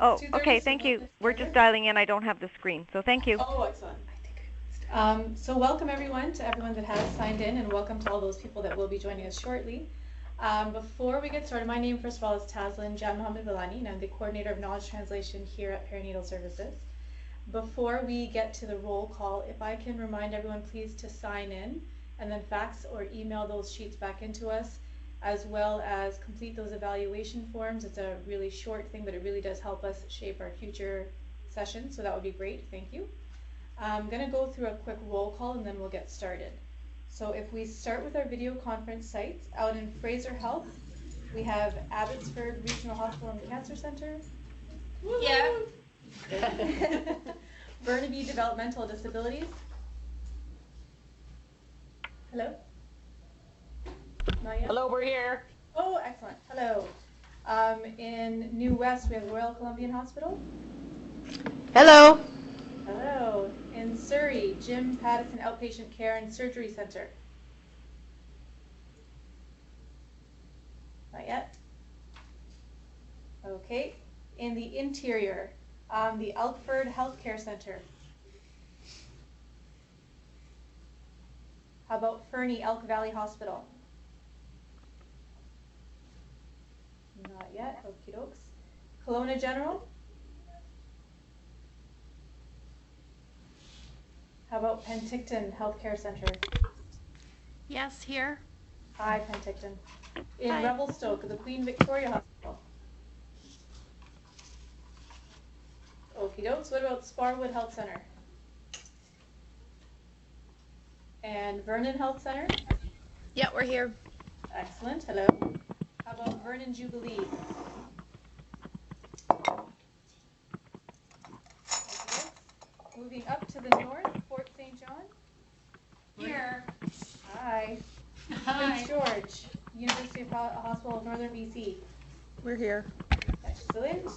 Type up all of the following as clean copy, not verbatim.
Oh, okay, thank you. We're just dialing in. I don't have the screen, so thank you. Oh, excellent. So welcome everyone that has signed in, and welcome to all those people that will be joining us shortly. Before we get started, my name first of all is Tazlin Jan Mohammed Vilani, and I'm the coordinator of knowledge translation here at Perinatal Services. Before we get to the roll call, if I can remind everyone please to sign in and then fax or email those sheets back into us, as well as complete those evaluation forms. It's a really short thing, but it really does help us shape our future sessions, so that would be great. Thank you. I'm going to go through a quick roll call and then we'll get started. So if we start with our video conference sites, out in Fraser Health, we have Abbotsford Regional Hospital and Cancer Center. Yeah. Burnaby Developmental Disabilities. Hello? Not yet? Hello, we're here. Oh, excellent. Hello. In New West, we have Royal Columbian Hospital. Hello. Hello. In Surrey, Jim Pattison Outpatient Care and Surgery Center. Not yet? Okay. In the interior, the Elkford Healthcare Center. How about Fernie Elk Valley Hospital? Not yet. Okie dokes. Kelowna General. How about Penticton Healthcare Center? Yes, here. Hi, Penticton. In Hi. Revelstoke, the Queen Victoria Hospital. Okie dokes. What about Sparwood Health Center? And Vernon Health Center? Yeah, we're here. Excellent. Hello. How about Vernon Jubilee? Moving up to the north, Fort St. John. Here. Hi. Prince George, University of Hospital of Northern BC. We're here. Excellent.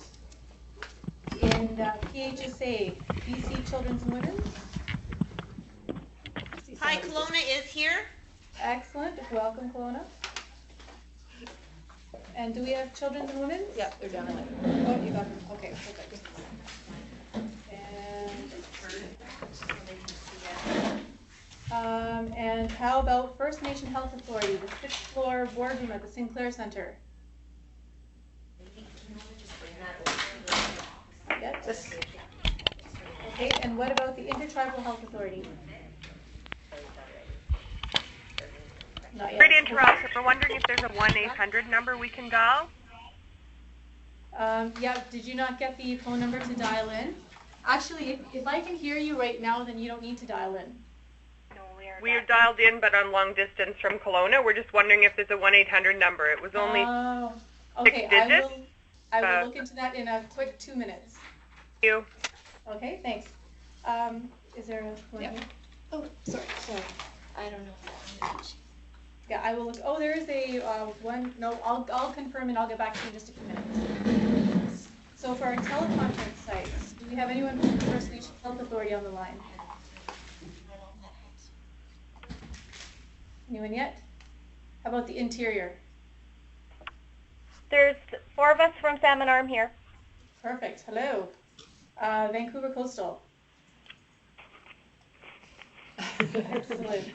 In PHSA, BC Children's and Women's. Hi, Kelowna is here. Excellent. Welcome, Kelowna. And do we have Children's and Women's? Yep, they're down there. Oh, you got them. Okay, perfect. And how about First Nation Health Authority, the 6th floor boardroom at the Sinclair Center? Not yet? Okay, and what about the Intertribal Health Authority? Not yet. Sorry to interrupt, but we're wondering if there's a 1-800 number we can dial? Yeah, did you not get the phone number to dial in? Actually, if I can hear you right now, then you don't need to dial in. We are dialed in, but on long distance from Kelowna. We're just wondering if there's a 1-800 number. It was only okay, 6 digits. I will look into that in a quick 2 minutes. Thank you. Okay, thanks. Is there a one here? Oh, sorry. I don't know. Yeah, I will look. Oh, there is a one. No, I'll confirm and I'll get back to you in just a few minutes. So for our teleconference sites, do we have anyone from the First Nation Health Authority on the line? Anyone yet? How about the interior? There's 4 of us from Salmon Arm here. Perfect. Hello. Vancouver Coastal. Excellent.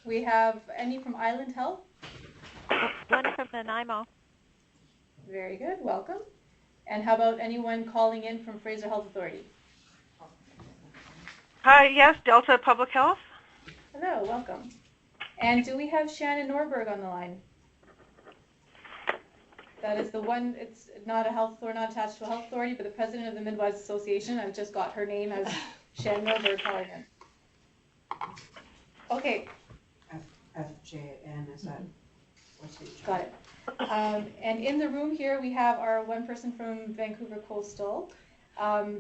We have any from Island Health? One from Nanaimo. Very good. Welcome. And how about anyone calling in from Fraser Health Authority? Hi, yes, Delta Public Health. Hello. Welcome. And do we have Shannon Norberg on the line? That is the one. It's not a health authority, not attached to a health authority, but the president of the Midwives Association. I've just got her name as Shannon Norberg calling in. Okay. FJN, is that what's it? Got it. And in the room here, we have our one person from Vancouver Coastal,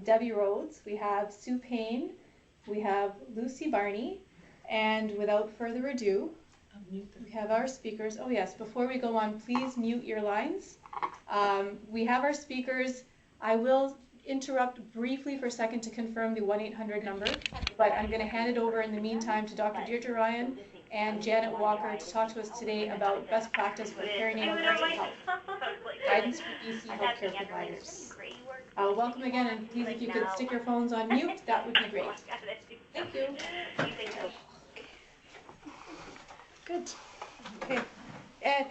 Debbie Rhodes. We have Sue Payne. We have Lucy Barney. And without further ado, we have our speakers. Oh yes, before we go on, please mute your lines. We have our speakers. I will interrupt briefly for a second to confirm the 1-800 number, but I'm going to hand it over in the meantime to Dr. Deirdre Ryan and Janet Walker to talk to us today about best practice for perinatal mental health, guidance for BC healthcare providers. Welcome again, and please, if you could stick your phones on mute, that would be great. Thank you. Good. Okay.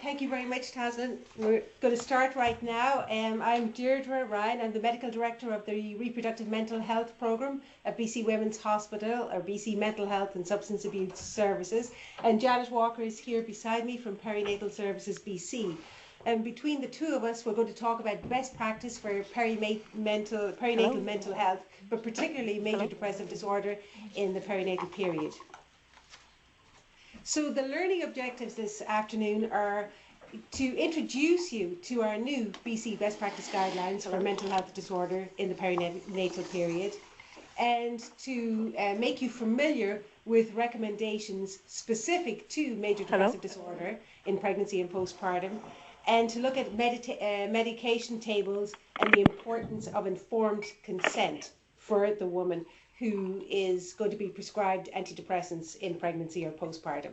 Thank you very much, Taslin. We're going to start right now. I'm Deirdre Ryan. I'm the Medical Director of the Reproductive Mental Health Programme at BC Women's Hospital, or BC Mental Health and Substance Abuse Services. And Janet Walker is here beside me from Perinatal Services BC. And between the two of us, we're going to talk about best practice for perinatal mental health, but particularly major depressive disorder in the perinatal period. So the learning objectives this afternoon are to introduce you to our new BC best practice guidelines for mental health disorder in the perinatal period, and to make you familiar with recommendations specific to major depressive disorder in pregnancy and postpartum, and to look at medication tables and the importance of informed consent for the woman who is going to be prescribed antidepressants in pregnancy or postpartum.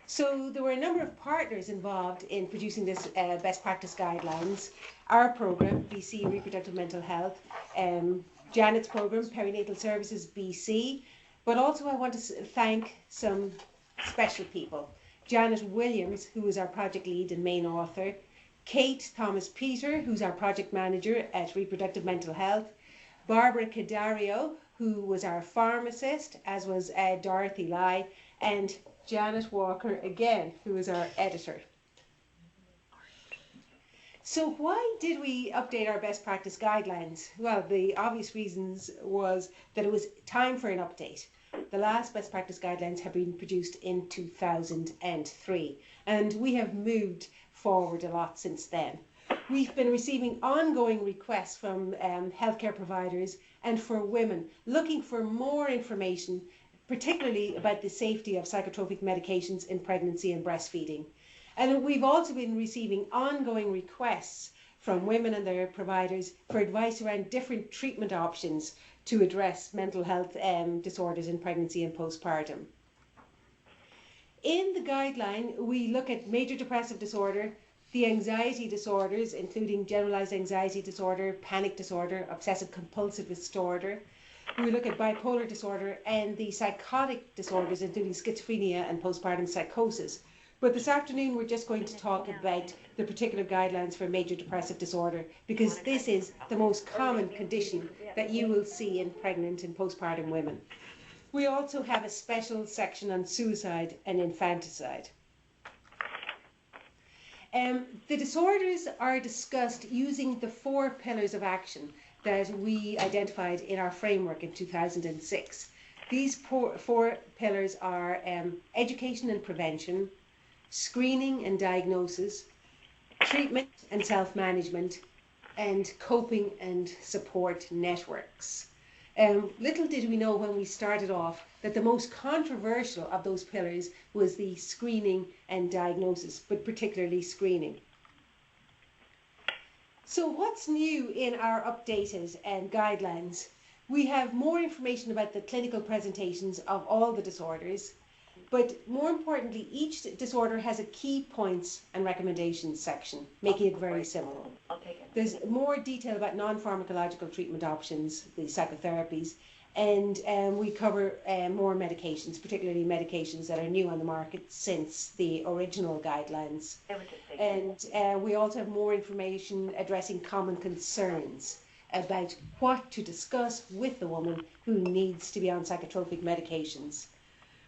So there were a number of partners involved in producing this best practice guidelines. Our program, BC Reproductive Mental Health, Janet's program, Perinatal Services BC, but also I want to thank some special people. Janet Williams, who is our project lead and main author, Kate Thomas-Peter, who's our project manager at Reproductive Mental Health, Barbara Cadario, who was our pharmacist, as was Dorothy Lai, and Janet Walker again, who is our editor. So why did we update our best practice guidelines? Well, the obvious reasons was that it was time for an update. The last best practice guidelines have been produced in 2003, and we have moved forward a lot since then. We've been receiving ongoing requests from healthcare providers and for women looking for more information, particularly about the safety of psychotropic medications in pregnancy and breastfeeding. And we've also been receiving ongoing requests from women and their providers for advice around different treatment options to address mental health disorders in pregnancy and postpartum. In the guideline, we look at major depressive disorder, the anxiety disorders, including generalized anxiety disorder, panic disorder, obsessive compulsive disorder. We look at bipolar disorder and the psychotic disorders, including schizophrenia and postpartum psychosis. But this afternoon, we're just going to talk about the particular guidelines for major depressive disorder, because this is the most common condition that you will see in pregnant and postpartum women. We also have a special section on suicide and infanticide. The disorders are discussed using the 4 pillars of action that we identified in our framework in 2006. These 4 pillars are education and prevention, screening and diagnosis, treatment and self-management, and coping and support networks. Little did we know when we started off that the most controversial of those pillars was the screening and diagnosis, but particularly screening. So what's new in our updated guidelines? We have more information about the clinical presentations of all the disorders, but more importantly, each disorder has a key points and recommendations section, making it very simple. There's more detail about non-pharmacological treatment options, the psychotherapies, and we cover more medications, particularly medications that are new on the market since the original guidelines. And we also have more information addressing common concerns about what to discuss with the woman who needs to be on psychotropic medications.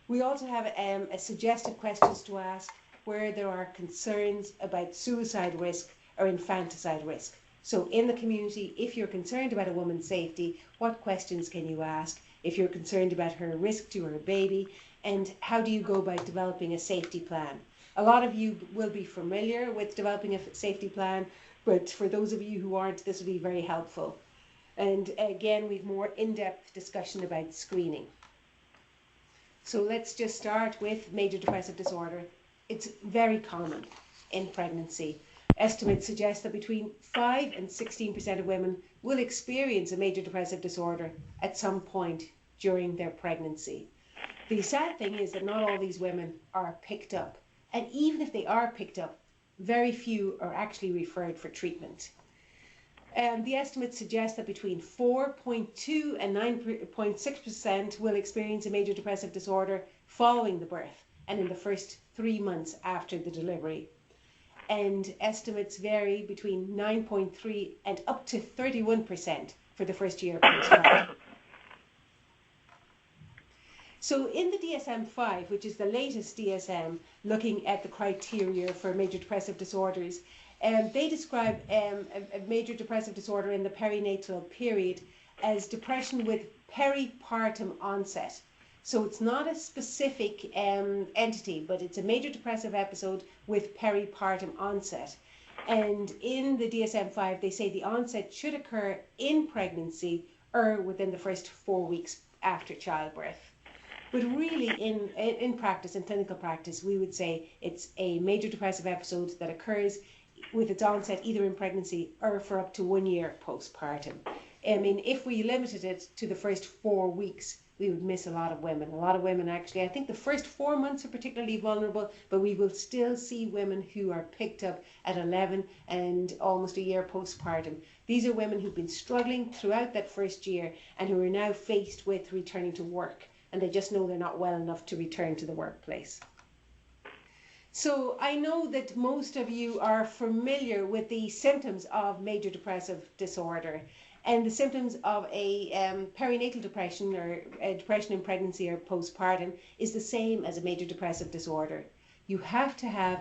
We also have a suggested questions to ask where there are concerns about suicide risk or infanticide risk. So in the community, if you're concerned about a woman's safety, what questions can you ask? If you're concerned about her risk to her baby, and how do you go about developing a safety plan? A lot of you will be familiar with developing a safety plan, but for those of you who aren't, this will be very helpful. And again, we've more in-depth discussion about screening. So let's just start with major depressive disorder. It's very common in pregnancy. Estimates suggest that between 5 and 16% of women will experience a major depressive disorder at some point during their pregnancy. The sad thing is that not all these women are picked up. And even if they are picked up, very few are actually referred for treatment. The estimates suggest that between 4.2 and 9.6% will experience a major depressive disorder following the birth and in the first 3 months after the delivery. And estimates vary between 9.3 and up to 31% for the first year postpartum. So in the DSM-5, which is the latest DSM looking at the criteria for major depressive disorders, they describe a major depressive disorder in the perinatal period as depression with peripartum onset. So it's not a specific entity, but it's a major depressive episode with peripartum onset. And in the DSM-5, they say the onset should occur in pregnancy or within the first 4 weeks after childbirth. But really, in practice, in clinical practice, we would say it's a major depressive episode that occurs with its onset either in pregnancy or for up to 1 year postpartum. I mean, if we limited it to the first 4 weeks, we would miss a lot of women. A lot of women actually, I think the first 4 months are particularly vulnerable, but we will still see women who are picked up at 11 and almost a year postpartum. These are women who've been struggling throughout that first year and who are now faced with returning to work, and they just know they're not well enough to return to the workplace. So I know that most of you are familiar with the symptoms of major depressive disorder, and the symptoms of a perinatal depression or a depression in pregnancy or postpartum is the same as a major depressive disorder. You have to have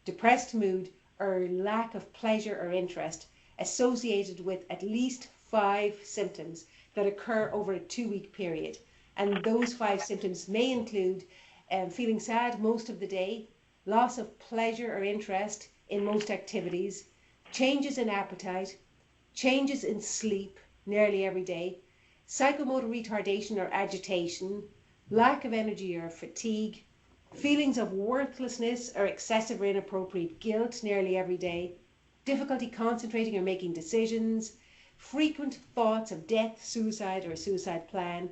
depressed mood or lack of pleasure or interest associated with at least 5 symptoms that occur over a 2-week period. And those 5 symptoms may include feeling sad most of the day, loss of pleasure or interest in most activities, changes in appetite, changes in sleep nearly every day, psychomotor retardation or agitation, lack of energy or fatigue, feelings of worthlessness or excessive or inappropriate guilt nearly every day, difficulty concentrating or making decisions, frequent thoughts of death, suicide or suicide plan.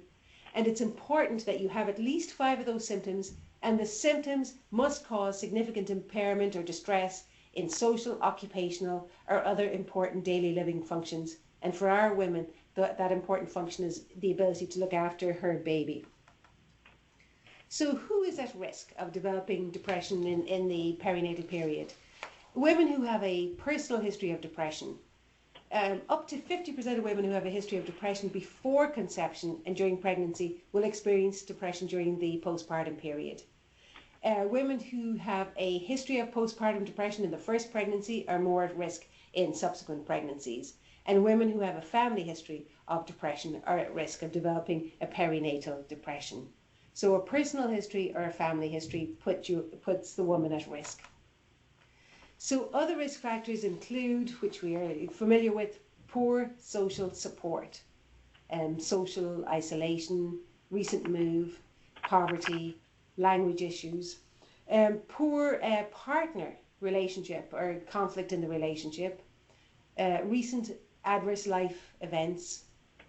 And it's important that you have at least 5 of those symptoms, and the symptoms must cause significant impairment or distress in social, occupational, or other important daily living functions. And for our women, that important function is the ability to look after her baby. So who is at risk of developing depression in the perinatal period? Women who have a personal history of depression. Up to 50% of women who have a history of depression before conception and during pregnancy will experience depression during the postpartum period. Women who have a history of postpartum depression in the first pregnancy are more at risk in subsequent pregnancies. And women who have a family history of depression are at risk of developing a perinatal depression. So a personal history or a family history puts the woman at risk. So other risk factors include, which we are familiar with, poor social support, social isolation, recent move, poverty, language issues, poor partner relationship or conflict in the relationship, recent adverse life events,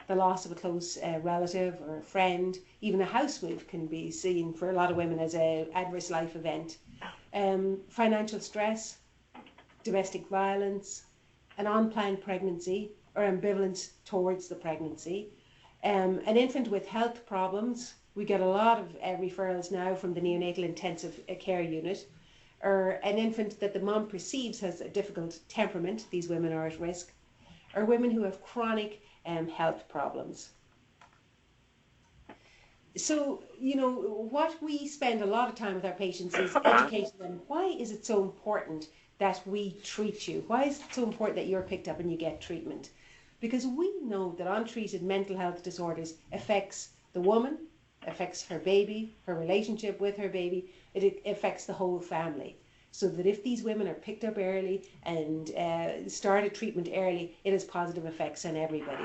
the loss of a close relative or a friend, even a house move can be seen for a lot of women as an adverse life event, financial stress, domestic violence, an unplanned pregnancy or ambivalence towards the pregnancy, an infant with health problems. We get a lot of referrals now from the neonatal intensive care unit, or an infant that the mom perceives has a difficult temperament. These women are at risk, or women who have chronic health problems. So, you know, what we spend a lot of time with our patients is educating them. Why is it so important that we treat you? Why is it so important that you're picked up and you get treatment? Because we know that untreated mental health disorders affects the woman, affects her baby, her relationship with her baby, it affects the whole family. So that if these women are picked up early and started treatment early, it has positive effects on everybody.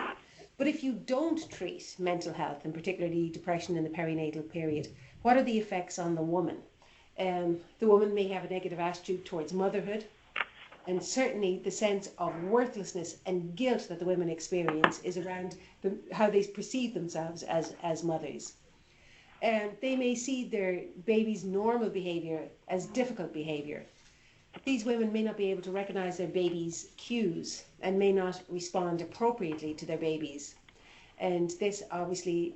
But if you don't treat mental health, and particularly depression in the perinatal period, what are the effects on the woman? The woman may have a negative attitude towards motherhood, and certainly the sense of worthlessness and guilt that the women experience is around how they perceive themselves as mothers. they may see their baby's normal behaviour as difficult behaviour. These women may not be able to recognise their baby's cues and may not respond appropriately to their babies. And this obviously,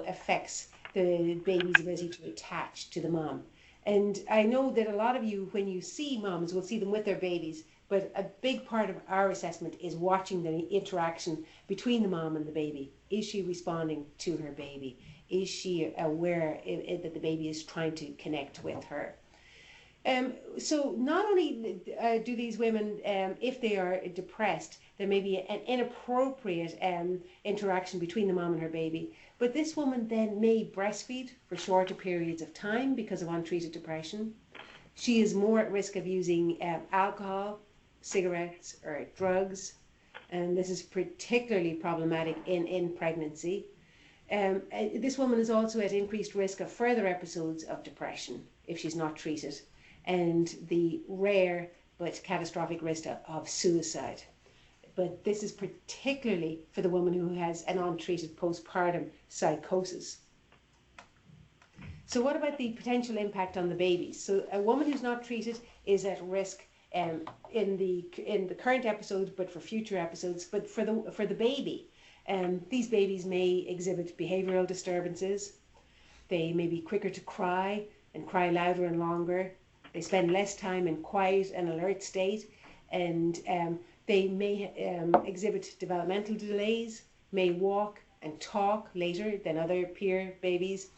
affects the baby's ability to attach to the mom. And I know that a lot of you, when you see moms, will see them with their babies, but a big part of our assessment is watching the interaction between the mom and the baby. Is she responding to her baby? Is she aware that the baby is trying to connect with her? So not only do these women, if they are depressed, there may be an inappropriate interaction between the mom and her baby, but this woman then may breastfeed for shorter periods of time because of untreated depression. She is more at risk of using alcohol, cigarettes, or drugs, and this is particularly problematic in pregnancy. This woman is also at increased risk of further episodes of depression if she's not treated, and the rare but catastrophic risk of suicide. But this is particularly for the woman who has an untreated postpartum psychosis. So what about the potential impact on the babies? So a woman who's not treated is at risk in the current episode, but for future episodes. But for the baby, these babies may exhibit behavioural disturbances. They may be quicker to cry and cry louder and longer. They spend less time in quiet and alert state, and they may exhibit developmental delays, may walk and talk later than other peer babies.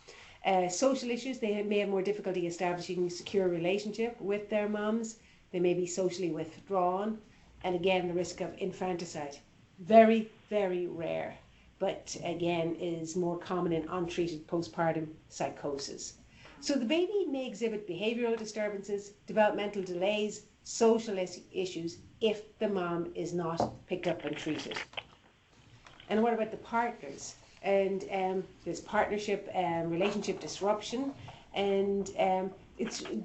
Social issues, they may have more difficulty establishing a secure relationship with their moms. They may be socially withdrawn, and again the risk of infanticide. Very, very rare, but again is more common in untreated postpartum psychosis. So the baby may exhibit behavioural disturbances, developmental delays, social issues if the mom is not picked up and treated. And what about the partners? And there's partnership relationship disruption, and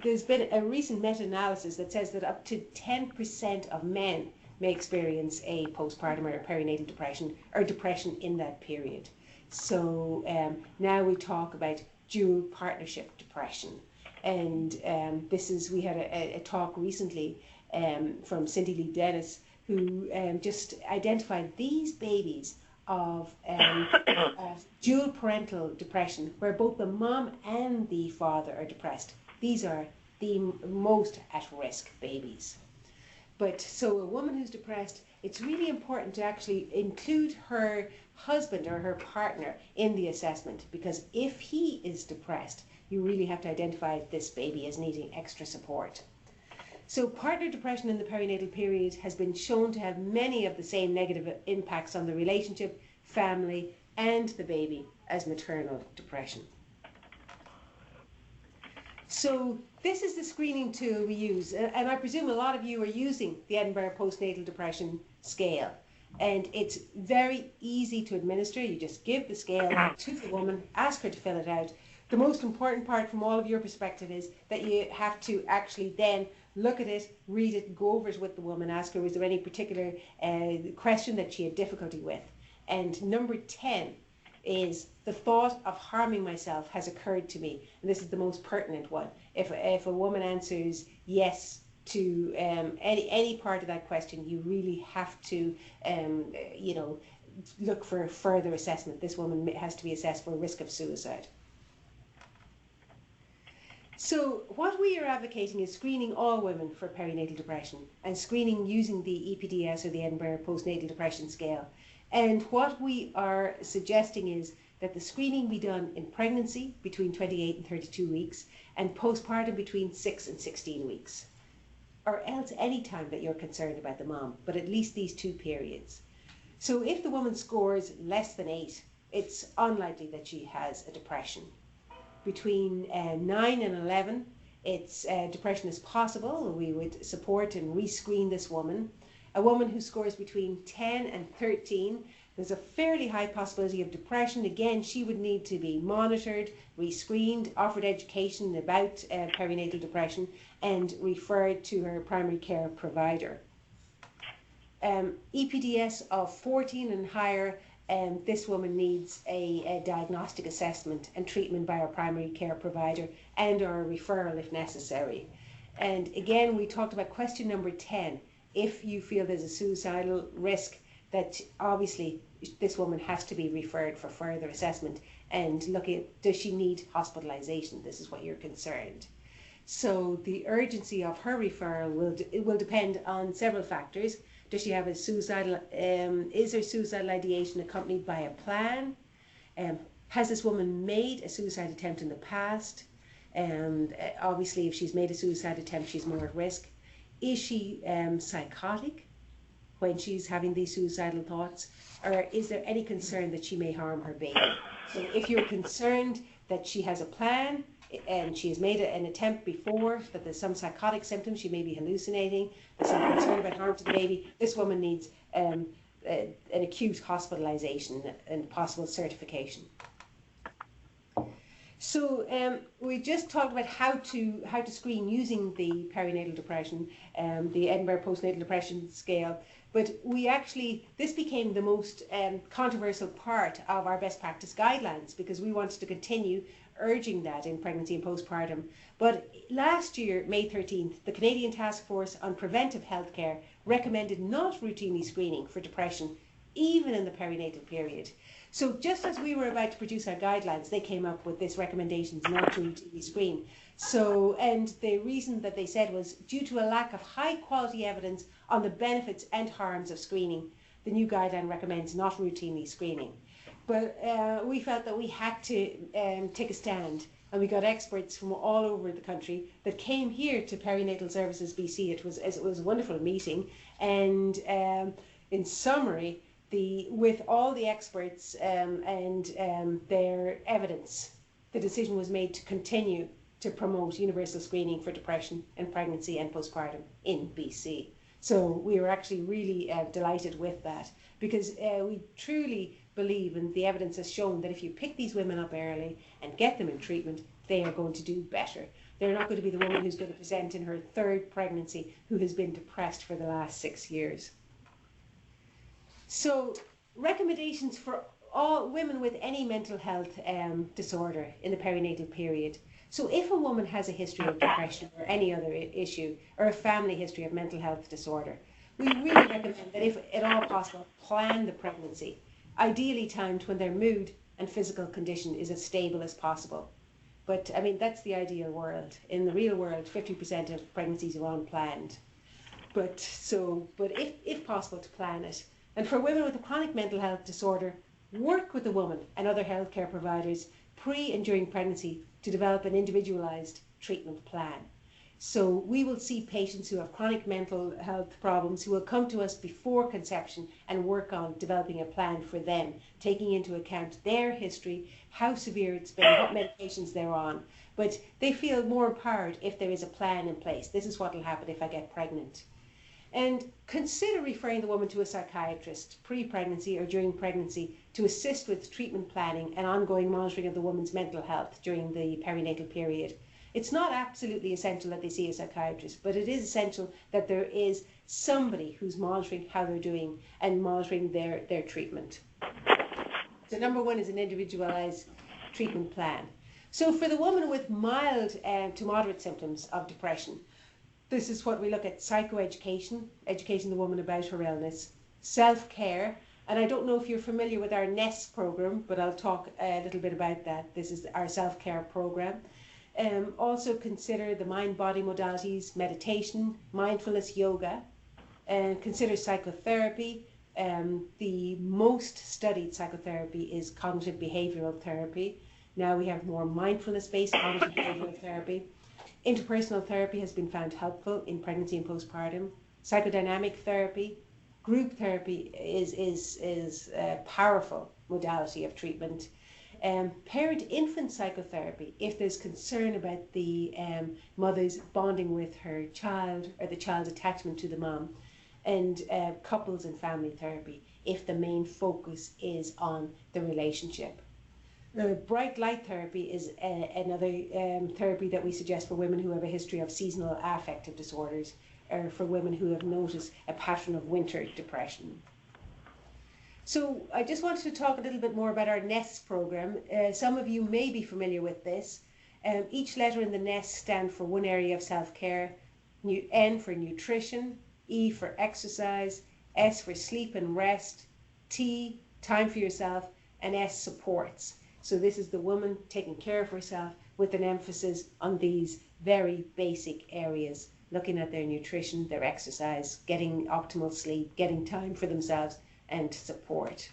there's been a recent meta-analysis that says that up to 10% of men may experience a postpartum or a perinatal depression or depression in that period. So now we talk about dual partnership depression, and we had a talk recently from Cindy Lee Dennis, who just identified these babies of dual parental depression, where both the mom and the father are depressed. These are the most at risk babies. But so a woman who's depressed, it's really important to actually include her husband or her partner in the assessment, because if he is depressed, you really have to identify this baby as needing extra support. So partner depression in the perinatal period has been shown to have many of the same negative impacts on the relationship, family, and the baby as maternal depression. So this is the screening tool we use, and I presume a lot of you are using the Edinburgh Postnatal Depression Scale, and it's very easy to administer. You just give the scale to the woman, ask her to fill it out. The most important part from all of your perspective is that you have to actually then look at it, read it, go over it with the woman, ask her was there any particular question that she had difficulty with. And number 10 is the thought of harming myself has occurred to me, and this is the most pertinent one. If a woman answers yes to any part of that question, you really have to look for further assessment. This woman has to be assessed for risk of suicide. So what we are advocating is screening all women for perinatal depression, and screening using the EPDS or the Edinburgh Postnatal Depression Scale. And what we are suggesting is that the screening be done in pregnancy between 28 and 32 weeks, and postpartum between 6 and 16 weeks, or else any time that you're concerned about the mom, but at least these two periods. So if the woman scores less than 8, it's unlikely that she has a depression. Between 9 and 11, depression is possible. We would support and rescreen this woman. A woman who scores between 10 and 13, there's a fairly high possibility of depression. Again, she would need to be monitored, rescreened, offered education about perinatal depression, and referred to her primary care provider. EPDS of 14 and higher, this woman needs a diagnostic assessment and treatment by our primary care provider and or a referral if necessary. And again, we talked about question number 10. If you feel there's a suicidal risk, that obviously this woman has to be referred for further assessment and look at, does she need hospitalization? This is what you're concerned. So the urgency of her referral will depend on several factors. Does she have a suicidal, is her suicidal ideation accompanied by a plan? Has this woman made a suicide attempt in the past? Obviously, if she's made a suicide attempt, she's more at risk. Is she psychotic when she's having these suicidal thoughts? Or is there any concern that she may harm her baby? So if you're concerned that she has a plan and she has made an attempt before, that there's some psychotic symptoms, she may be hallucinating, there's some concern about harm to the baby, this woman needs an acute hospitalization and possible certification. So we just talked about how to screen using the perinatal depression, the Edinburgh postnatal depression scale. But this became the most controversial part of our best practice guidelines, because we wanted to continue urging that in pregnancy and postpartum. But last year, May 13th, the Canadian Task Force on Preventive Healthcare recommended not routinely screening for depression, even in the perinatal period. So just as we were about to produce our guidelines, they came up with this recommendation not to routinely screen. So, and the reason that they said was due to a lack of high quality evidence on the benefits and harms of screening, the new guideline recommends not routinely screening. But we felt that we had to take a stand, and we got experts from all over the country that came here to Perinatal Services BC. It was a wonderful meeting, and in summary, with all the experts and their evidence, the decision was made to continue to promote universal screening for depression in pregnancy and postpartum in BC. So we were actually really delighted with that, because we truly believe, and the evidence has shown, that if you pick these women up early and get them in treatment, they are going to do better. They're not going to be the woman who's going to present in her third pregnancy who has been depressed for the last 6 years. So recommendations for all women with any mental health disorder in the perinatal period. So if a woman has a history of depression or any other issue, or a family history of mental health disorder, we really recommend that, if at all possible, plan the pregnancy, ideally timed when their mood and physical condition is as stable as possible. But I mean, that's the ideal world. In the real world, 50% of pregnancies are unplanned. But if possible, to plan it. And for women with a chronic mental health disorder, work with the woman and other healthcare providers pre and during pregnancy to develop an individualised treatment plan. So we will see patients who have chronic mental health problems who will come to us before conception and work on developing a plan for them, taking into account their history, how severe it's been, what medications they're on. But they feel more empowered if there is a plan in place. This is what will happen if I get pregnant. And consider referring the woman to a psychiatrist pre-pregnancy or during pregnancy to assist with treatment planning and ongoing monitoring of the woman's mental health during the perinatal period. It's not absolutely essential that they see a psychiatrist, but it is essential that there is somebody who's monitoring how they're doing and monitoring their treatment. So number one is an individualised treatment plan. So for the woman with mild to moderate symptoms of depression, this is what we look at: psychoeducation, educating the woman about her illness, self-care, and I don't know if you're familiar with our NEST program, but I'll talk a little bit about that. This is our self-care program. Also consider the mind-body modalities, meditation, mindfulness, yoga, and consider psychotherapy. The most studied psychotherapy is cognitive behavioural therapy. Now we have more mindfulness-based cognitive behavioural therapy. Interpersonal therapy has been found helpful in pregnancy and postpartum. Psychodynamic therapy, group therapy is a powerful modality of treatment. Parent-infant psychotherapy, if there's concern about the mother's bonding with her child or the child's attachment to the mom. And couples and family therapy, if the main focus is on the relationship. Bright light therapy is another therapy that we suggest for women who have a history of seasonal affective disorders, or for women who have noticed a pattern of winter depression. So I just wanted to talk a little bit more about our NEST program. Some of you may be familiar with this. Each letter in the NEST stands for one area of self-care. N for nutrition, E for exercise, S for sleep and rest, T, time for yourself, and S, supports. So this is the woman taking care of herself with an emphasis on these very basic areas, looking at their nutrition, their exercise, getting optimal sleep, getting time for themselves, and support.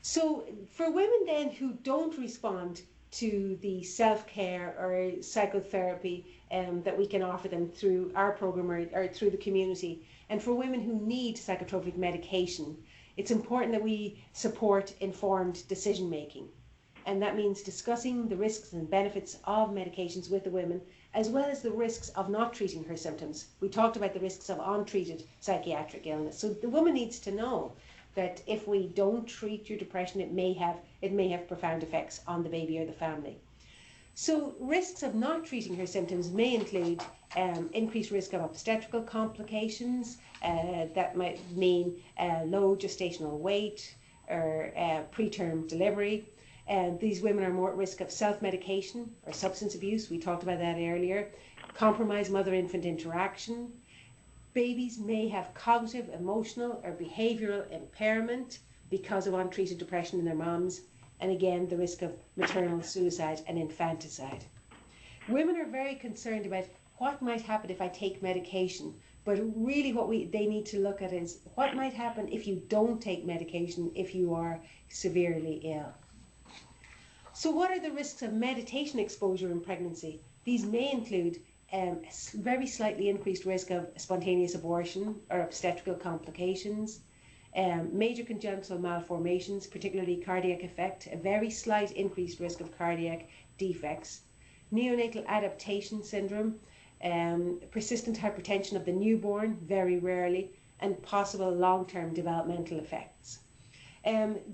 So for women then who don't respond to the self-care or psychotherapy that we can offer them through our program or through the community, and for women who need psychotropic medication, it's important that we support informed decision making. And that means discussing the risks and benefits of medications with the women, as well as the risks of not treating her symptoms. We talked about the risks of untreated psychiatric illness. So the woman needs to know that if we don't treat your depression, it may have profound effects on the baby or the family. So risks of not treating her symptoms may include increased risk of obstetrical complications. That might mean low gestational weight or preterm delivery. These women are more at risk of self-medication or substance abuse. We talked about that earlier. Compromised mother-infant interaction. Babies may have cognitive, emotional, or behavioural impairment because of untreated depression in their moms. And again, the risk of maternal suicide and infanticide. Women are very concerned about what might happen if I take medication. But really what they need to look at is what might happen if you don't take medication if you are severely ill. So what are the risks of medication exposure in pregnancy? These may include very slightly increased risk of spontaneous abortion or obstetrical complications, major congenital malformations, particularly cardiac effect, a very slight increased risk of cardiac defects, neonatal adaptation syndrome, persistent hypertension of the newborn, very rarely, and possible long-term developmental effects.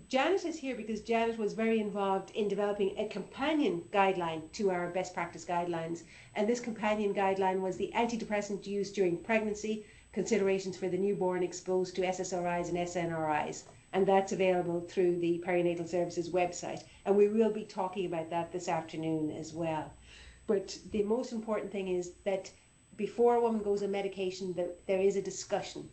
Janet is here because Janet was very involved in developing a companion guideline to our best practice guidelines. And this companion guideline was the antidepressant use during pregnancy, considerations for the newborn exposed to SSRIs and SNRIs. And that's available through the Perinatal Services website. And we will be talking about that this afternoon as well. But the most important thing is that before a woman goes on medication, that there is a discussion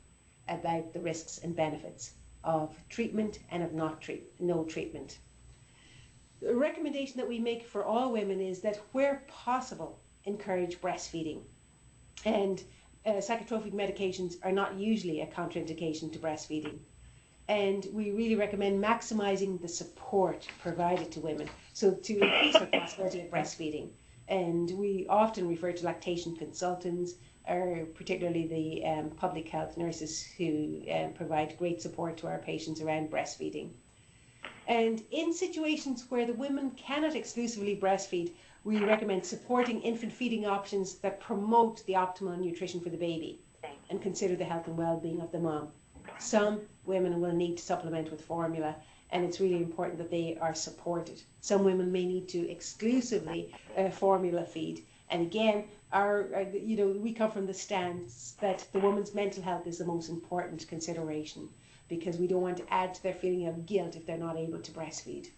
about the risks and benefits of treatment and of no treatment. The recommendation that we make for all women is that where possible, encourage breastfeeding. And psychotropic medications are not usually a contraindication to breastfeeding. And we really recommend maximizing the support provided to women, so to increase the possibility of breastfeeding. And we often refer to lactation consultants, or particularly the public health nurses who provide great support to our patients around breastfeeding. And in situations where the women cannot exclusively breastfeed, we recommend supporting infant feeding options that promote the optimal nutrition for the baby and consider the health and well-being of the mom. Some women will need to supplement with formula, and it's really important that they are supported. Some women may need to exclusively formula feed. And again, we come from the stance that the woman's mental health is the most important consideration, because we don't want to add to their feeling of guilt if they're not able to breastfeed.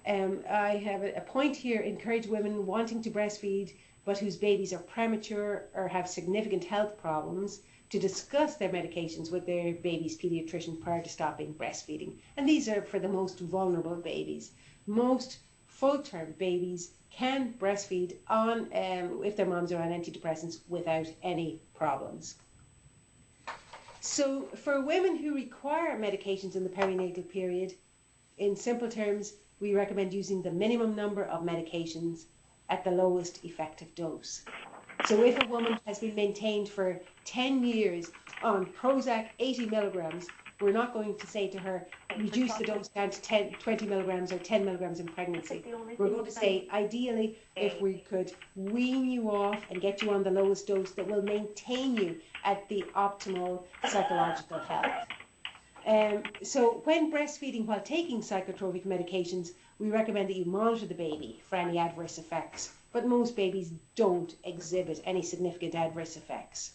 I have a point here: encourage women wanting to breastfeed but whose babies are premature or have significant health problems to discuss their medications with their baby's pediatrician prior to stopping breastfeeding. And these are for the most vulnerable babies. Most full-term babies can breastfeed on if their moms are on antidepressants without any problems. So for women who require medications in the perinatal period, in simple terms, we recommend using the minimum number of medications at the lowest effective dose. So if a woman has been maintained for 10 years on Prozac 80 milligrams, we're not going to say to her, reduce the dose down to 20 milligrams or 10 milligrams in pregnancy. We're going to say, ideally, if we could wean you off and get you on the lowest dose that will maintain you at the optimal psychological health. So when breastfeeding while taking psychotropic medications, we recommend that you monitor the baby for any adverse effects. But most babies don't exhibit any significant adverse effects.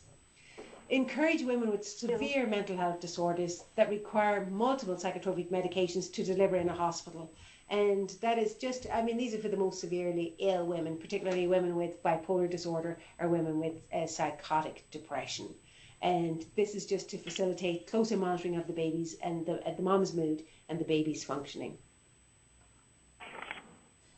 encourage women with severe mental health disorders that require multiple psychotropic medications to deliver in a hospital. And that is just, I mean, these are for the most severely ill women, particularly women with bipolar disorder or women with psychotic depression. And this is just to facilitate closer monitoring of the babies and the mom's mood and the baby's functioning.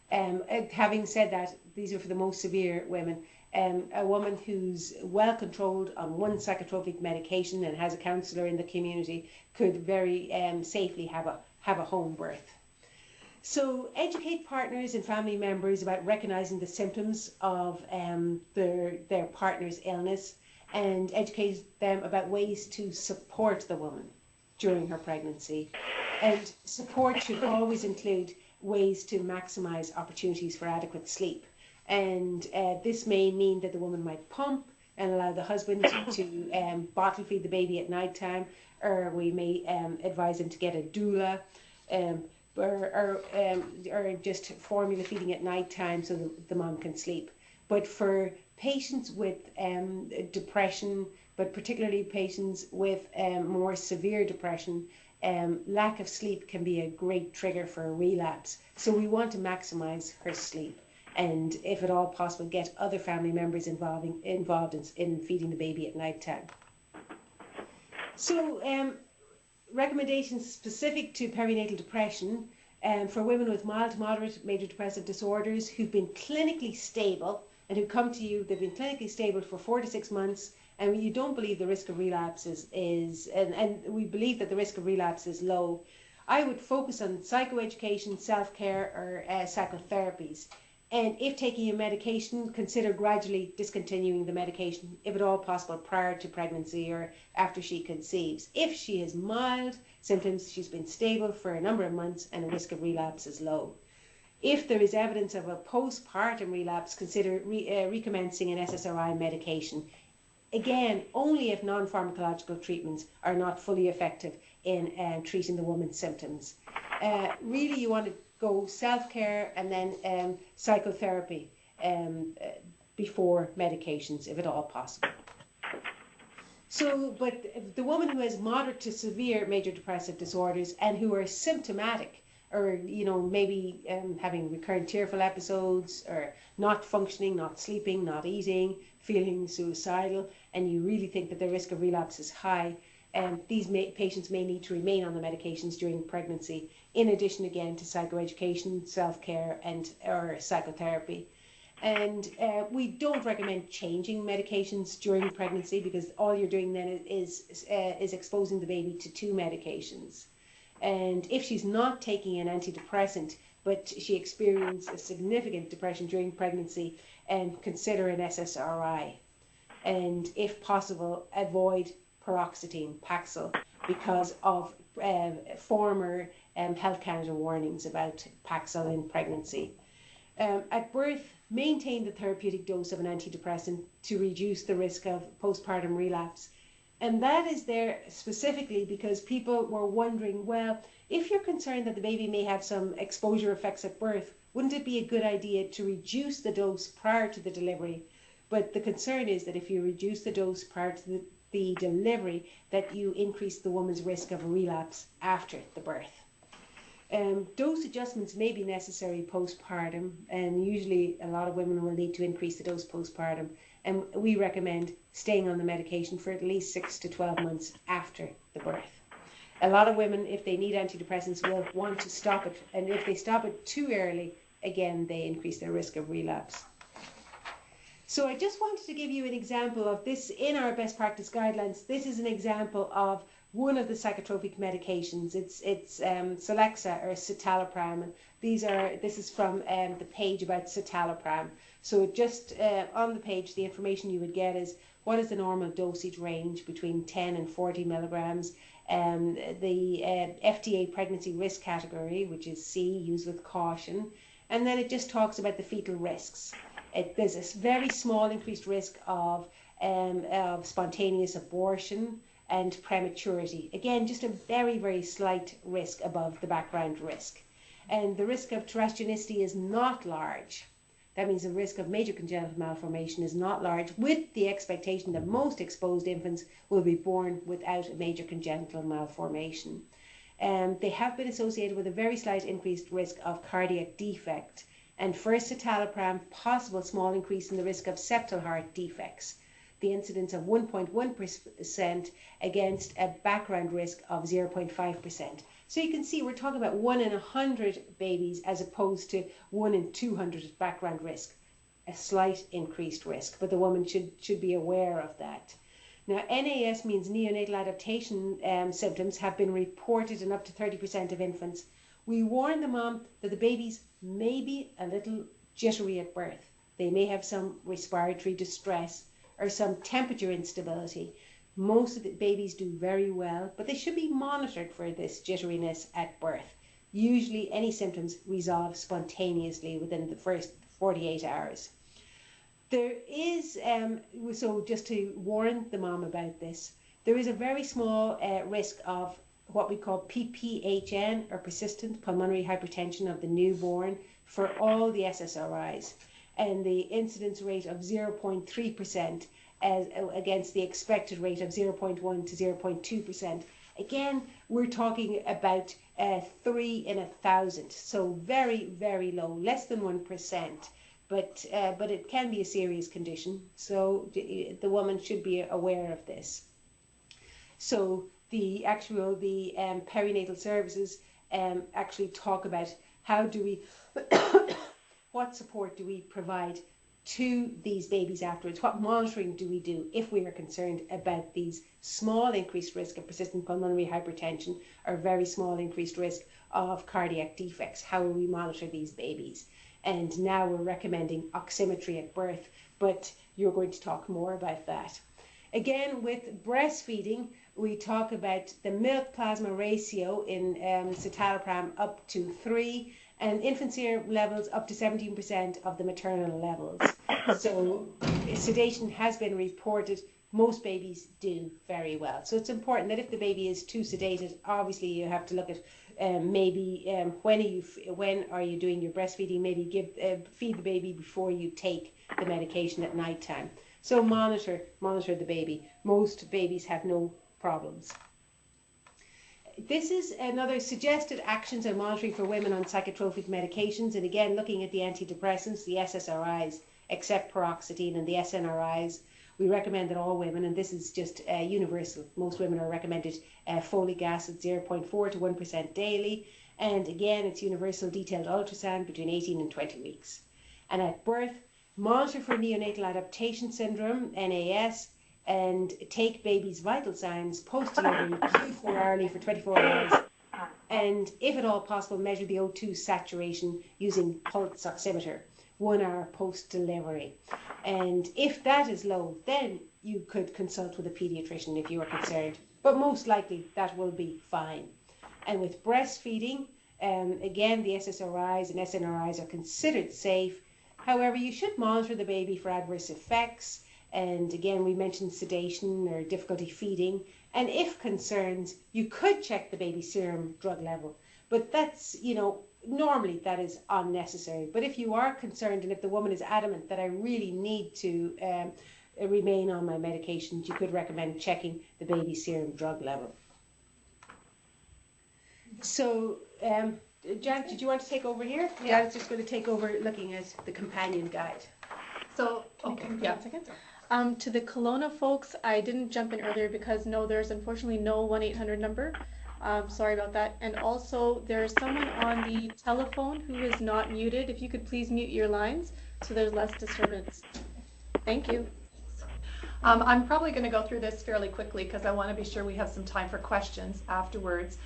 Having said that, these are for the most severe women. A woman who's well controlled on one psychotropic medication and has a counsellor in the community could very safely have a home birth. So educate partners and family members about recognising the symptoms of their partner's illness, and educate them about ways to support the woman during her pregnancy. And support should always include ways to maximise opportunities for adequate sleep. And this may mean that the woman might pump and allow the husband to bottle feed the baby at night time, or we may advise them to get a doula, or just formula feeding at night time so that the mom can sleep. But for patients with depression, but particularly patients with more severe depression, lack of sleep can be a great trigger for a relapse. So we want to maximise her sleep, and if at all possible, get other family members involved in feeding the baby at night time. So recommendations specific to perinatal depression for women with mild to moderate major depressive disorders who've been clinically stable and who come to you, they've been clinically stable for 4 to 6 months, and you don't believe the risk of relapse and we believe that the risk of relapse is low. I would focus on psychoeducation, self-care, or psychotherapies. And if taking a medication, consider gradually discontinuing the medication, if at all possible, prior to pregnancy or after she conceives. If she has mild symptoms, she's been stable for a number of months, and the risk of relapse is low. If there is evidence of a postpartum relapse, consider recommencing an SSRI medication. Again, only if non-pharmacological treatments are not fully effective in treating the woman's symptoms. Really, you want to go self-care and then psychotherapy before medications, if at all possible. So, but the woman who has moderate to severe major depressive disorders and who are symptomatic, or maybe having recurrent tearful episodes, or not functioning, not sleeping, not eating, feeling suicidal, and you really think that the risk of relapse is high, these patients may need to remain on the medications during pregnancy, in addition again to psychoeducation, self-care, or psychotherapy. And we don't recommend changing medications during pregnancy, because all you're doing then is exposing the baby to 2 medications. And if she's not taking an antidepressant, but she experienced a significant depression during pregnancy, consider an SSRI. And if possible, avoid paroxetine, Paxil, because of former Health Canada warnings about Paxil in pregnancy. At birth, maintain the therapeutic dose of an antidepressant to reduce the risk of postpartum relapse. And that is there specifically because people were wondering, well, if you're concerned that the baby may have some exposure effects at birth, wouldn't it be a good idea to reduce the dose prior to the delivery? But the concern is that if you reduce the dose prior to the delivery, that you increase the woman's risk of a relapse after the birth. Dose adjustments may be necessary postpartum, and usually a lot of women will need to increase the dose postpartum, and we recommend staying on the medication for at least 6 to 12 months after the birth. A lot of women, if they need antidepressants, will want to stop it, and if they stop it too early, again, they increase their risk of relapse. So I just wanted to give you an example of this in our best practice guidelines. This is an example of one of the psychotropic medications. It's Celexa or citalopram. And this is from the page about citalopram. So just on the page, the information you would get is what is the normal dosage range between 10 and 40 milligrams. The FDA pregnancy risk category, which is C, used with caution. And then it just talks about the fetal risks. There's a very small increased risk of spontaneous abortion and prematurity. Again, just a very, very slight risk above the background risk. And the risk of teratogenicity is not large. That means the risk of major congenital malformation is not large, with the expectation that most exposed infants will be born without a major congenital malformation. They have been associated with a very slight increased risk of cardiac defect, and for citalopram, possible small increase in the risk of septal heart defects. The incidence of 1.1% against a background risk of 0.5%. So you can see we're talking about 1 in 100 babies as opposed to 1 in 200 background risk. A slight increased risk, but the woman should be aware of that. Now, NAS means neonatal adaptation symptoms have been reported in up to 30% of infants. We warn the mom that the babies may be a little jittery at birth. They may have some respiratory distress or some temperature instability. Most of the babies do very well, but they should be monitored for this jitteriness at birth. Usually any symptoms resolve spontaneously within the first 48 hours. There is, so just to warn the mom about this, there is a very small risk of what we call PPHN, or persistent pulmonary hypertension of the newborn, for all the SSRIs, and the incidence rate of 0.3% against the expected rate of 0.1 to 0.2%. Again, we're talking about 3 in 1,000, so very, very low, less than 1%. But it can be a serious condition, so the woman should be aware of this. So the perinatal services actually talk about how do we, what support do we provide to these babies afterwards? What monitoring do we do if we are concerned about these small increased risk of persistent pulmonary hypertension or very small increased risk of cardiac defects? How will we monitor these babies? And now we're recommending oximetry at birth, but you're going to talk more about that. Again, with breastfeeding, we talk about the milk plasma ratio in citalopram up to 3, and infant serum levels up to 17% of the maternal levels. So sedation has been reported. Most babies do very well. So it's important that if the baby is too sedated, obviously you have to look at when are you doing your breastfeeding? Maybe feed the baby before you take the medication at night time. So monitor the baby. Most babies have no problems. This is another suggested actions and monitoring for women on psychotropic medications, and again looking at the antidepressants, the SSRIs, except paroxetine, and the SNRIs. We recommend that all women, and this is just universal, most women are recommended folic acid 0.4 to 1% daily, and again it's universal detailed ultrasound between 18 and 20 weeks. And at birth, monitor for neonatal adaptation syndrome, NAS, and take baby's vital signs post-delivery before hourly for 24 hours, and if at all possible measure the O2 saturation using pulse oximeter 1 hour post-delivery. And if that is low, then you could consult with a pediatrician if you are concerned, but most likely that will be fine. And with breastfeeding, again the SSRIs and SNRIs are considered safe. However, you should monitor the baby for adverse effects, and again we mentioned sedation or difficulty feeding, and if concerns you could check the baby's serum drug level, but that's, normally that is unnecessary. But if you are concerned, and if the woman is adamant that I really need to remain on my medications, you could recommend checking the baby's serum drug level. So Janet, did you want to take over here? Yeah. Janet's just going to take over looking at the companion guide. So, okay, yeah. To the Kelowna folks, I didn't jump in earlier because there's unfortunately no 1-800 number. Sorry about that. And also there's someone on the telephone who is not muted. If you could please mute your lines so there's less disturbance. Thank you. I'm probably going to go through this fairly quickly because I want to be sure we have some time for questions afterwards.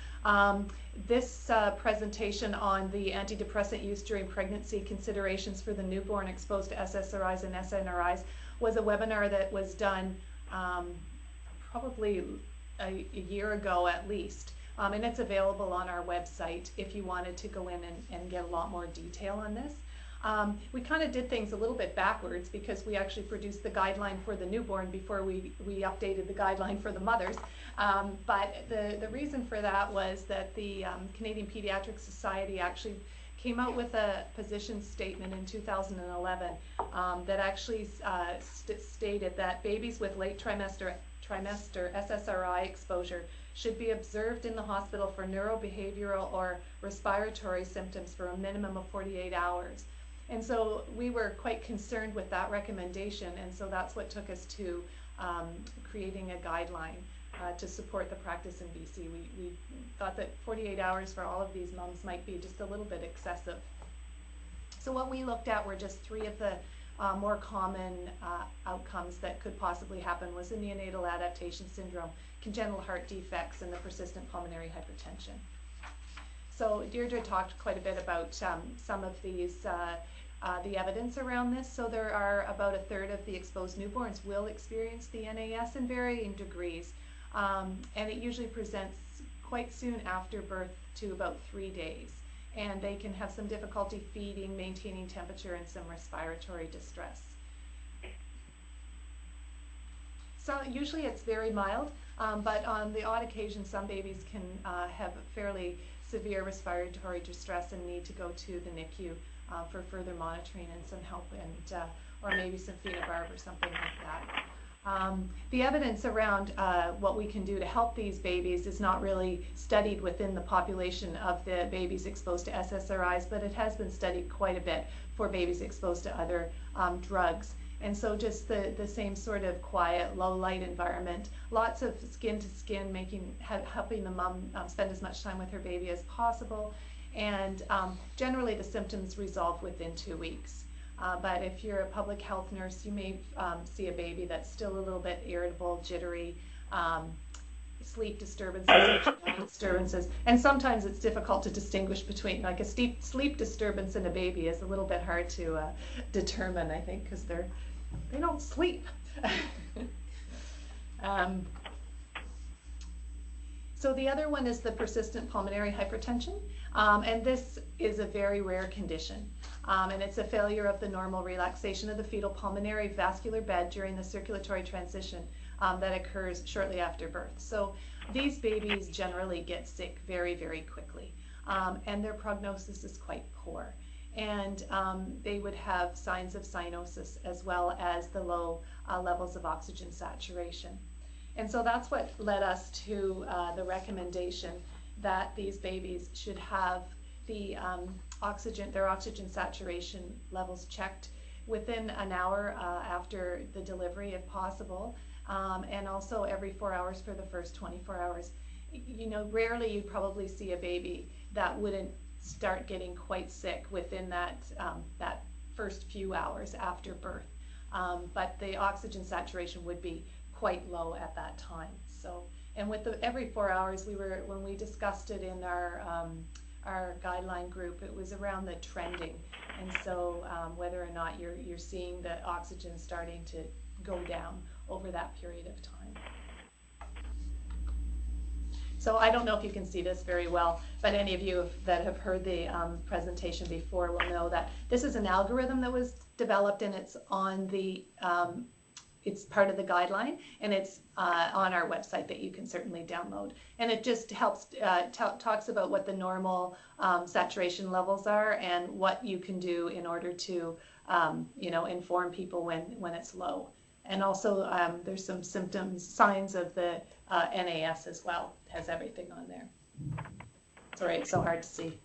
This presentation on the antidepressant use during pregnancy, considerations for the newborn exposed to SSRIs and SNRIs, was a webinar that was done probably a year ago at least. And it's available on our website if you wanted to go in and get a lot more detail on this. We kind of did things a little bit backwards because we actually produced the guideline for the newborn before we updated the guideline for the mothers. But the reason for that was that the Canadian Pediatric Society actually came out with a position statement in 2011 that actually stated that babies with late trimester SSRI exposure should be observed in the hospital for neurobehavioral or respiratory symptoms for a minimum of 48 hours. And so we were quite concerned with that recommendation, and so that's what took us to creating a guideline to support the practice in BC. We thought that 48 hours for all of these mums might be just a little bit excessive. So what we looked at were just 3 of the more common outcomes that could possibly happen was the neonatal adaptation syndrome, congenital heart defects, and the persistent pulmonary hypertension. So Deirdre talked quite a bit about some of these, the evidence around this. So there are about 1/3 of the exposed newborns will experience the NAS in varying degrees, and it usually presents quite soon after birth to about 3 days. And they can have some difficulty feeding, maintaining temperature, and some respiratory distress. So usually it's very mild, but on the odd occasion, some babies can have fairly severe respiratory distress and need to go to the NICU for further monitoring and some help, and or maybe some phenobarb or something like that. The evidence around what we can do to help these babies is not really studied within the population of the babies exposed to SSRIs, but it has been studied quite a bit for babies exposed to other drugs. And so just the same sort of quiet, low light environment, lots of skin to skin, helping the mom spend as much time with her baby as possible. And generally the symptoms resolve within 2 weeks. But if you're a public health nurse, you may see a baby that's still a little bit irritable, jittery, sleep disturbances, and sometimes it's difficult to distinguish between, like a sleep disturbance in a baby is a little bit hard to determine, I think, because they don't sleep. So the other one is the persistent pulmonary hypertension, and this is a very rare condition, and it's a failure of the normal relaxation of the fetal pulmonary vascular bed during the circulatory transition that occurs shortly after birth. So these babies generally get sick very, very quickly, and their prognosis is quite poor. And they would have signs of cyanosis as well as the low levels of oxygen saturation. And so that's what led us to the recommendation that these babies should have their oxygen saturation levels checked within an hour after the delivery if possible, and also every 4 hours for the first 24 hours. You know, rarely you'd probably see a baby that wouldn't start getting quite sick within that first few hours after birth, but the oxygen saturation would be quite low at that time. So, and with every 4 hours, when we discussed it in our guideline group, it was around the trending, and so whether or not you're seeing the oxygen starting to go down over that period of time. So I don't know if you can see this very well, but any of you that have heard the presentation before will know that this is an algorithm that was developed, and it's on the it's part of the guideline, and it's on our website that you can certainly download. And it just helps talks about what the normal saturation levels are and what you can do in order to inform people when it's low. And also there's some signs of the NAS as well. It has everything on there. Sorry, it's so hard to see.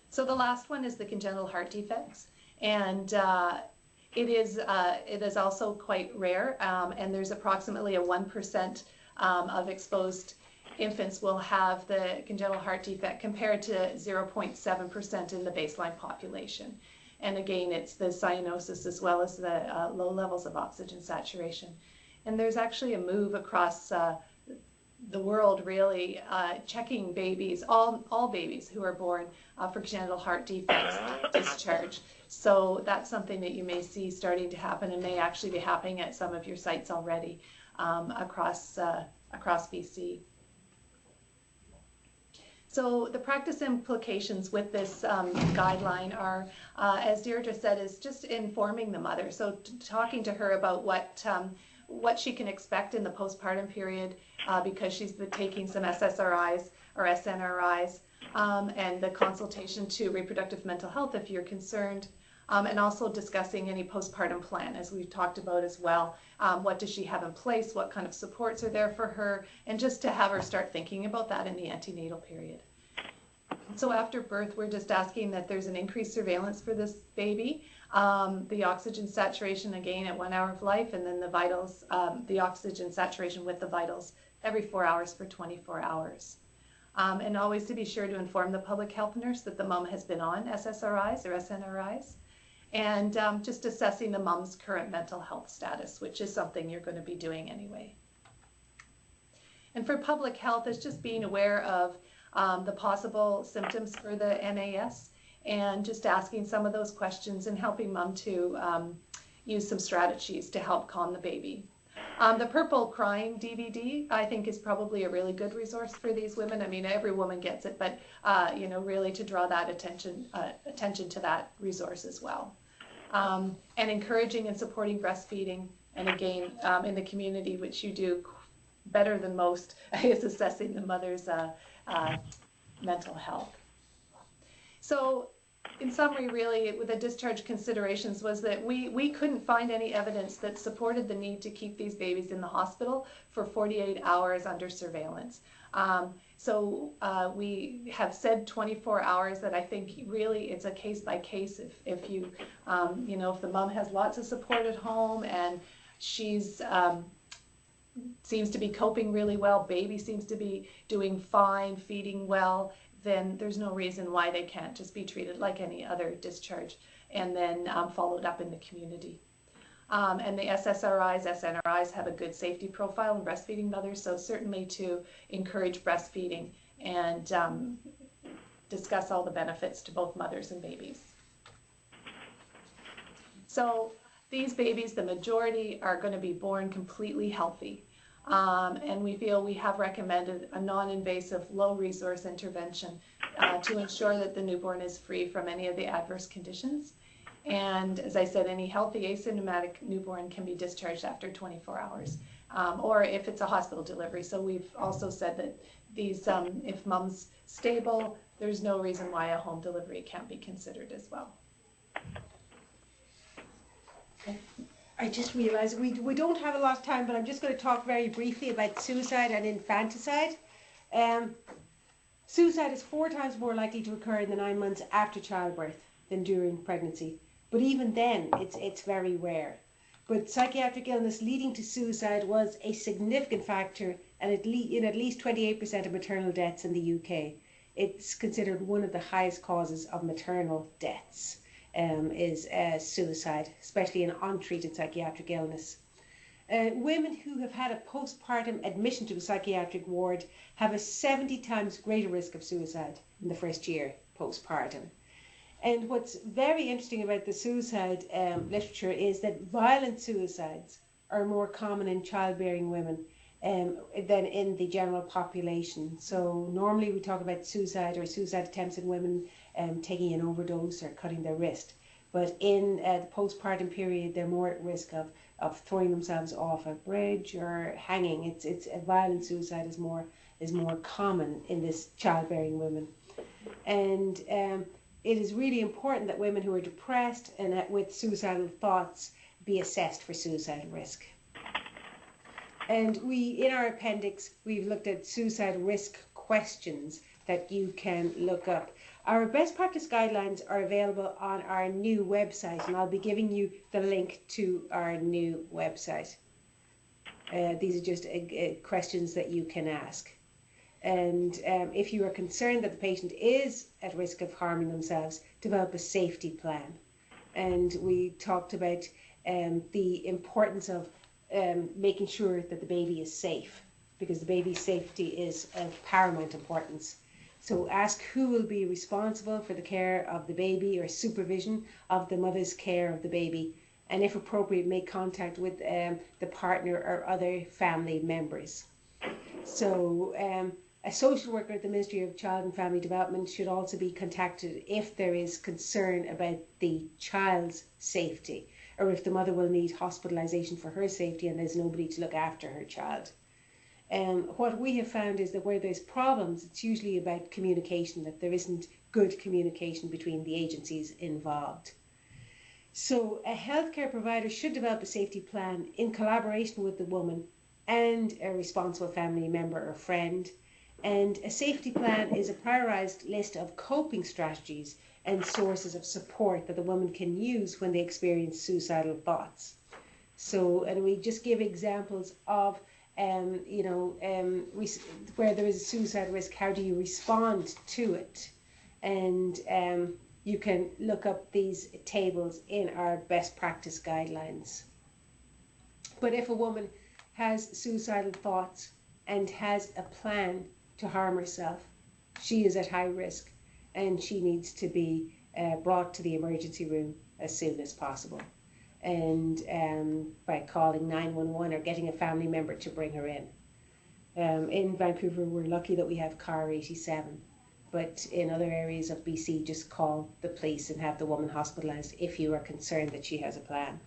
So the last one is the congenital heart defects, and it is also quite rare, and there's approximately a 1% of exposed infants will have the congenital heart defect compared to 0.7% in the baseline population. And again, it's the cyanosis as well as the low levels of oxygen saturation. And there's actually a move across the world, really, checking babies, all babies who are born for congenital heart defects discharge. So that's something that you may see starting to happen, and may actually be happening at some of your sites already across BC. So the practice implications with this guideline are, as Deirdre said, is just informing the mother. So talking to her about what she can expect in the postpartum period because she's been taking some SSRIs or SNRIs, and the consultation to reproductive mental health if you're concerned, and also discussing any postpartum plan, as we've talked about as well. What does she have in place? What kind of supports are there for her? And just to have her start thinking about that in the antenatal period. So after birth, we're just asking that there's an increased surveillance for this baby. The oxygen saturation again at 1 hour of life, and then the vitals, the oxygen saturation with the vitals every 4 hours for 24 hours. And always to be sure to inform the public health nurse that the mom has been on SSRIs or SNRIs. And just assessing the mom's current mental health status, which is something you're going to be doing anyway. And for public health, it's just being aware of the possible symptoms for the NAS, and just asking some of those questions and helping mom to use some strategies to help calm the baby. The Purple Crying DVD, I think, is probably a really good resource for these women. I mean, every woman gets it, but you know, really to draw that attention to that resource as well. And encouraging and supporting breastfeeding, and again, in the community, which you do better than most, is assessing the mother's mental health. So in summary, really, with the discharge considerations was that we couldn't find any evidence that supported the need to keep these babies in the hospital for 48 hours under surveillance. So we have said 24 hours, that I think really it's a case by case. If you, you know, if the mom has lots of support at home and she's seems to be coping really well, baby seems to be doing fine, feeding well, then there's no reason why they can't just be treated like any other discharge and then followed up in the community. And the SSRIs, SNRIs have a good safety profile in breastfeeding mothers, so certainly to encourage breastfeeding and discuss all the benefits to both mothers and babies. So these babies, the majority, are going to be born completely healthy. And we feel we have recommended a non-invasive, low-resource intervention to ensure that the newborn is free from any of the adverse conditions. And as I said, any healthy asymptomatic newborn can be discharged after 24 hours, or if it's a hospital delivery. So we've also said that these, if mom's stable, there's no reason why a home delivery can't be considered as well. Okay. I just realised we don't have a lot of time, but I'm just going to talk very briefly about suicide and infanticide. Suicide is 4 times more likely to occur in the 9 months after childbirth than during pregnancy. But even then, it's very rare. But psychiatric illness leading to suicide was a significant factor in at least 28% of maternal deaths in the UK. It's considered one of the highest causes of maternal deaths. Is suicide, especially in untreated psychiatric illness. Women who have had a postpartum admission to a psychiatric ward have a 70 times greater risk of suicide in the first year postpartum. And what's very interesting about the suicide literature is that violent suicides are more common in childbearing women than in the general population. So normally we talk about suicide or suicide attempts in women taking an overdose or cutting their wrist. But in the postpartum period, they're more at risk of throwing themselves off a bridge or hanging. It's a violent suicide is more common in this childbearing women. And it is really important that women who are depressed and with suicidal thoughts be assessed for suicide risk. And in our appendix, we've looked at suicide risk questions that you can look up. Our best practice guidelines are available on our new website, and I'll be giving you the link to our new website. These are just questions that you can ask. And if you are concerned that the patient is at risk of harming themselves, develop a safety plan. And we talked about the importance of making sure that the baby is safe, because the baby's safety is of paramount importance. So ask who will be responsible for the care of the baby or supervision of the mother's care of the baby, and if appropriate, make contact with the partner or other family members. So a social worker at the Ministry of Child and Family Development should also be contacted if there is concern about the child's safety. or if the mother will need hospitalization for her safety and there's nobody to look after her child. What we have found is that where there's problems, it's usually about communication, that there isn't good communication between the agencies involved. So a healthcare provider should develop a safety plan in collaboration with the woman and a responsible family member or friend. And a safety plan is a prioritized list of coping strategies and sources of support that the woman can use when they experience suicidal thoughts. So, and we just give examples of, where there is a suicide risk, how do you respond to it? And you can look up these tables in our best practice guidelines. But if a woman has suicidal thoughts and has a plan to harm herself, she is at high risk and she needs to be brought to the emergency room as soon as possible, and by calling 911 or getting a family member to bring her in. In Vancouver, we're lucky that we have Car 87, but in other areas of BC, just call the police and have the woman hospitalised if you are concerned that she has a plan.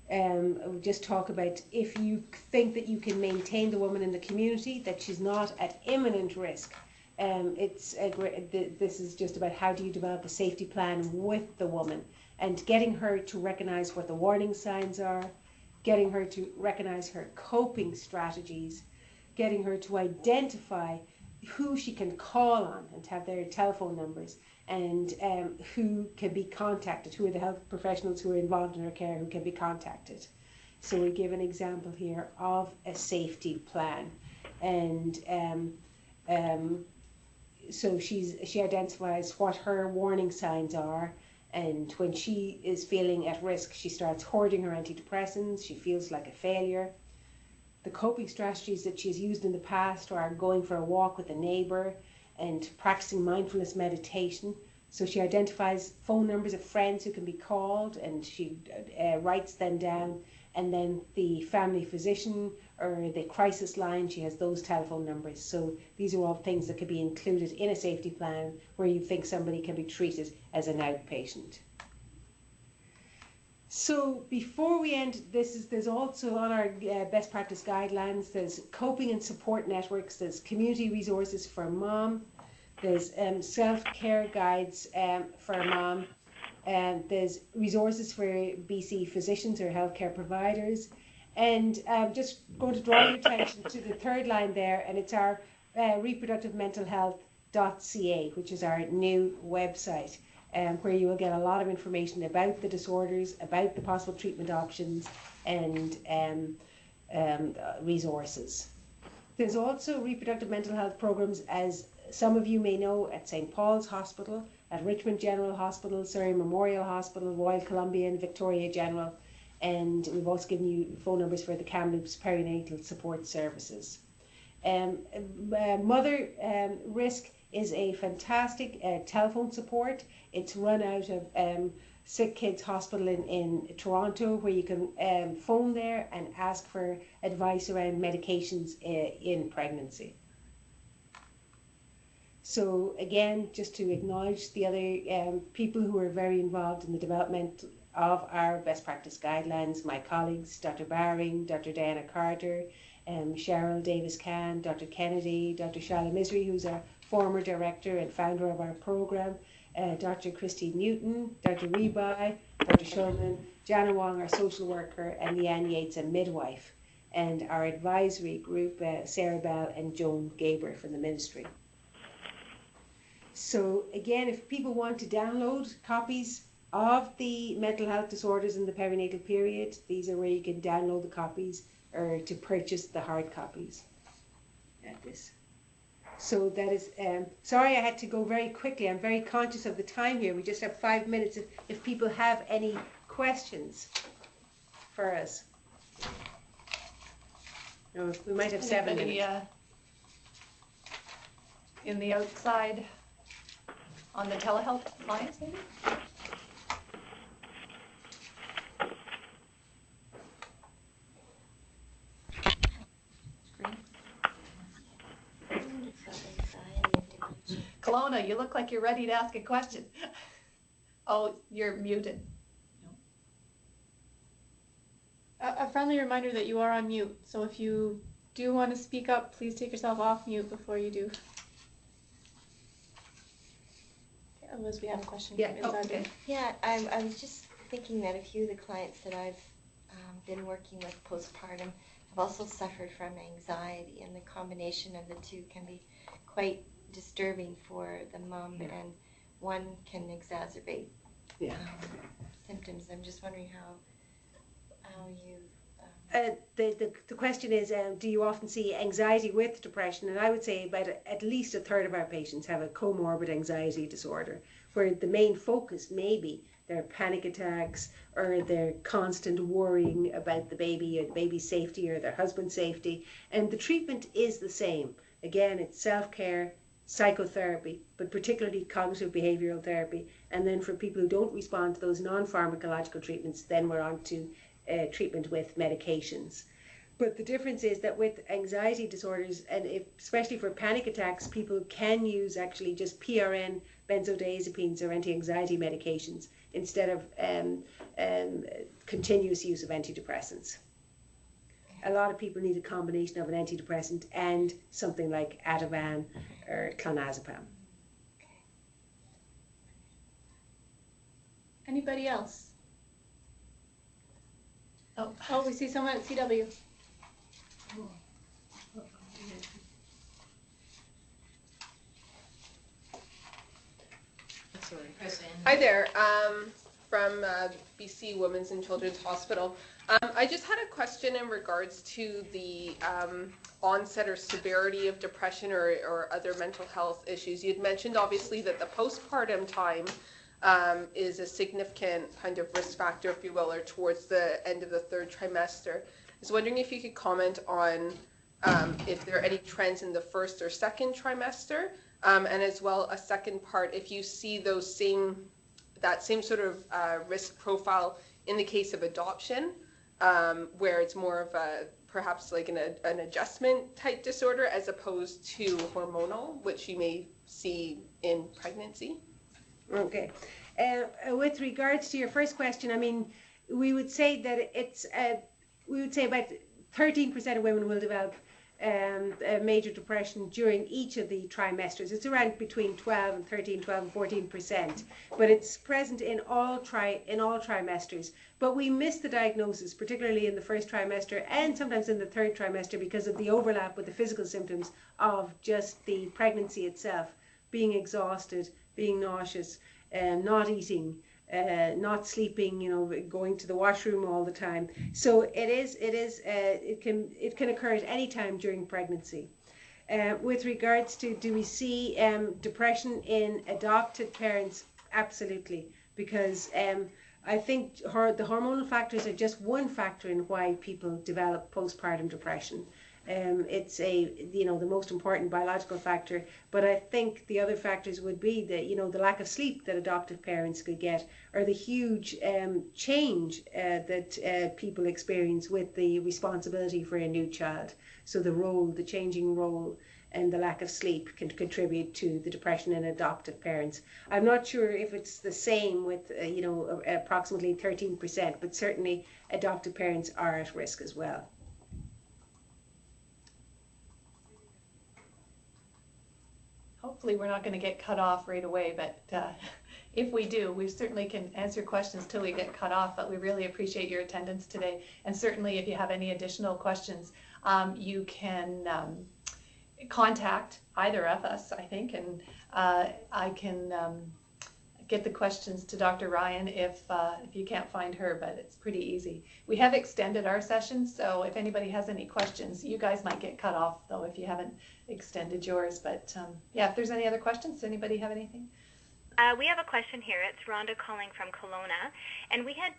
We'll just talk about if you think that you can maintain the woman in the community, that she's not at imminent risk. This is just about how do you develop a safety plan with the woman and getting her to recognise what the warning signs are, getting her to recognise her coping strategies, getting her to identify who she can call on and have their telephone numbers, and who can be contacted, who are the health professionals who are involved in her care who can be contacted. So we give an example here of a safety plan. And so she identifies what her warning signs are, and when she is feeling at risk, she starts hoarding her antidepressants, she feels like a failure. The coping strategies that she's used in the past are going for a walk with a neighbour and practicing mindfulness meditation. So she identifies phone numbers of friends who can be called, and she writes them down, and then the family physician or the crisis line, she has those telephone numbers. So these are all things that could be included in a safety plan where you think somebody can be treated as an outpatient. So before we end, there's also on our best practice guidelines, there's coping and support networks, there's community resources for mom, there's self-care guides for mom, and there's resources for BC physicians or healthcare providers. And I'm just going to draw your attention to the third line there, and it's our reproductivementalhealth.ca, which is our new website, where you will get a lot of information about the disorders, about the possible treatment options, and resources. There's also reproductive mental health programs, as some of you may know, at St. Paul's Hospital, at Richmond General Hospital, Surrey Memorial Hospital, Royal Columbian, Victoria General, and we've also given you phone numbers for the Kamloops Perinatal Support Services. Mother Risk is a fantastic telephone support. It's run out of Sick Kids Hospital in Toronto, where you can phone there and ask for advice around medications in pregnancy. So again, just to acknowledge the other people who are very involved in the development of our best practice guidelines, my colleagues, Dr. Baring, Dr. Diana Carter, Cheryl Davis-Kahn, Dr. Kennedy, Dr. Shala Misri, who's our former director and founder of our program, Dr. Christy Newton, Dr. Rebai, Dr. Shulman, Jana Wong, our social worker, and Leanne Yates, a midwife, and our advisory group, Sarah Bell and Joan Gaber from the ministry. So again, if people want to download copies of the mental health disorders in the perinatal period, these are where you can download the copies or to purchase the hard copies at this. So that is, sorry I had to go very quickly. I'm very conscious of the time here. We just have 5 minutes if people have any questions for us. No, we might have 7 minutes. In the outside, on the telehealth lines maybe? Kelowna, you look like you're ready to ask a question. Oh, you're muted. a friendly reminder that you are on mute. So if you do want to speak up, please take yourself off mute before you do. Okay, otherwise we have a question from inside. okay. Yeah, I was just thinking that a few of the clients that I've been working with postpartum have also suffered from anxiety, and the combination of the two can be quite disturbing for the mom, and one can exacerbate symptoms. I'm just wondering how you. The question is, do you often see anxiety with depression? And I would say about at least a third of our patients have a comorbid anxiety disorder, where the main focus may be their panic attacks or their constant worrying about the baby or the baby's safety or their husband's safety. And the treatment is the same. Again, it's self-care, psychotherapy, but particularly cognitive behavioral therapy. And then for people who don't respond to those non-pharmacological treatments, then we're on to treatment with medications. But the difference is that with anxiety disorders, and especially for panic attacks, people can use actually just PRN, benzodiazepines or anti-anxiety medications instead of continuous use of antidepressants. A lot of people need a combination of an antidepressant and something like Ativan or clonazepam. Anybody else? Oh, We see someone at CW. Hi there, from BC Women's and Children's Hospital. I just had a question in regards to the onset or severity of depression or other mental health issues. You'd mentioned obviously that the postpartum time is a significant kind of risk factor, if you will, or towards the end of the third trimester. I was wondering if you could comment on if there are any trends in the first or second trimester, and as well a second part, if you see that same sort of risk profile in the case of adoption, where it's more of a perhaps like an adjustment type disorder as opposed to hormonal, which you may see in pregnancy. Okay. With regards to your first question, I mean, we would say that it's we would say about 13% of women will develop a major depression during each of the trimesters. It's around between 12 and 14%, but it's present in all trimesters. But we miss the diagnosis, particularly in the first trimester and sometimes in the third trimester, because of the overlap with the physical symptoms of just the pregnancy itself, being exhausted, being nauseous, not eating, not sleeping, going to the washroom all the time. So it can occur at any time during pregnancy. With regards to, do we see depression in adopted parents? Absolutely, because I think the hormonal factors are just one factor in why people develop postpartum depression. It's the most important biological factor, but I think the other factors would be the lack of sleep that adoptive parents could get, or the huge change that people experience with the responsibility for a new child. So the changing role and the lack of sleep can contribute to the depression in adoptive parents. I'm not sure if it's the same with approximately 13%, but certainly adoptive parents are at risk as well. hopefully we're not going to get cut off right away, but if we do, we certainly can answer questions till we get cut off, but we really appreciate your attendance today. And certainly if you have any additional questions, you can contact either of us, I think, and I can get the questions to Dr. Ryan if you can't find her, but it's pretty easy. We have extended our sessions, so if anybody has any questions, you guys might get cut off though if you haven't extended yours, but yeah, if there's any other questions, does anybody have anything? We have a question here. It's Rhonda calling from Kelowna, and we had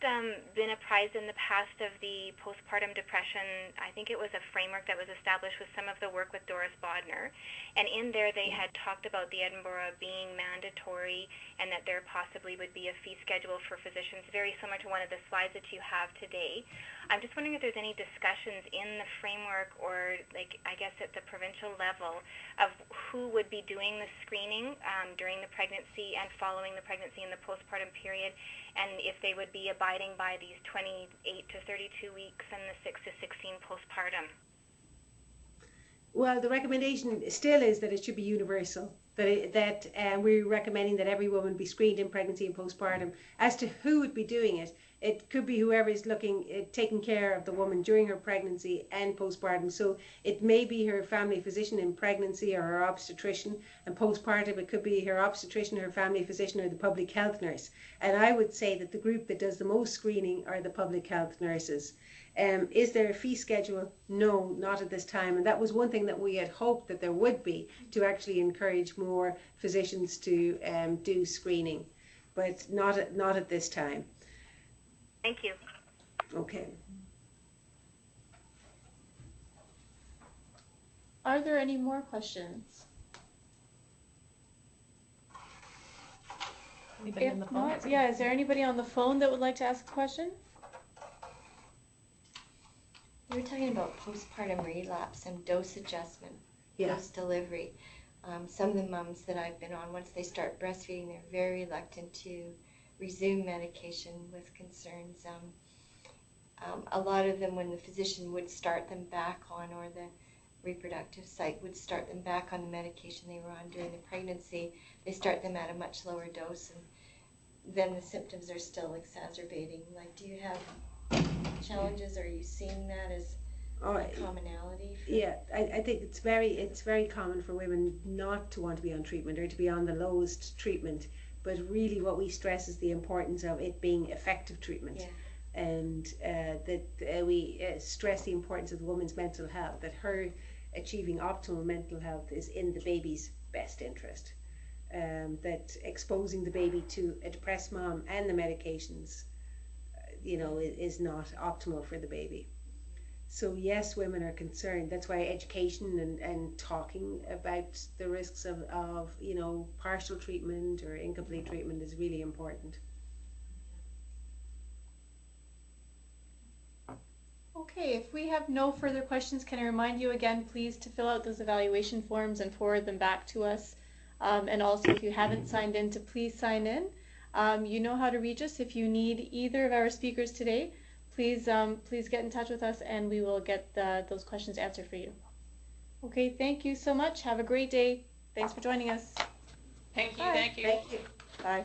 been apprised in the past of the postpartum depression. I think it was a framework that was established with some of the work with Doris Bodner, and in there they had talked about the Edinburgh being mandatory and that there possibly would be a fee schedule for physicians very similar to one of the slides that you have today. I'm just wondering if there's any discussions in the framework or, like, I guess at the provincial level of who would be doing the screening during the pregnancy and following the pregnancy and the postpartum period, and if they would be abiding by these 28 to 32 weeks and the 6 to 16 postpartum. Well, the recommendation still is that it should be universal. That we're recommending that every woman be screened in pregnancy and postpartum. As to who would be doing it, it could be whoever is taking care of the woman during her pregnancy and postpartum. So it may be her family physician in pregnancy or her obstetrician, and postpartum it could be her obstetrician, her family physician, or the public health nurse. And I would say that the group that does the most screening are the public health nurses. Is there a fee schedule? No, not at this time. And that was one thing that we had hoped that there would be, to actually encourage more physicians to do screening, but not at this time. Thank you. Okay. Are there any more questions? Anybody on the phone? Yeah, is there anybody on the phone that would like to ask a question? We were talking about postpartum relapse and dose adjustment, dose delivery. Some of the mums that I've been on, once they start breastfeeding, they're very reluctant to resume medication with concerns. A lot of them, when the physician would start them back on, or the reproductive site would start them back on the medication they were on during the pregnancy, they start them at a much lower dose, and then the symptoms are still exacerbating. Like, do you have challenges? Are you seeing that as a commonality? Yeah, I think it's very common for women not to want to be on treatment or to be on the lowest treatment, but really what we stress is the importance of it being effective treatment. Yeah. And that we stress the importance of the woman's mental health, that her achieving optimal mental health is in the baby's best interest, that exposing the baby to a depressed mom and the medications is not optimal for the baby. So yes, women are concerned. That's why education and talking about the risks of partial treatment or incomplete treatment is really important. Okay, if we have no further questions, can I remind you again, please, to fill out those evaluation forms and forward them back to us. And also, if you haven't signed in, to please sign in. You know how to reach us. If you need either of our speakers today, please get in touch with us, and we will get those questions answered for you. Okay, thank you so much. Have a great day. Thanks for joining us. Thank you. Bye. Thank you. Thank you. Bye.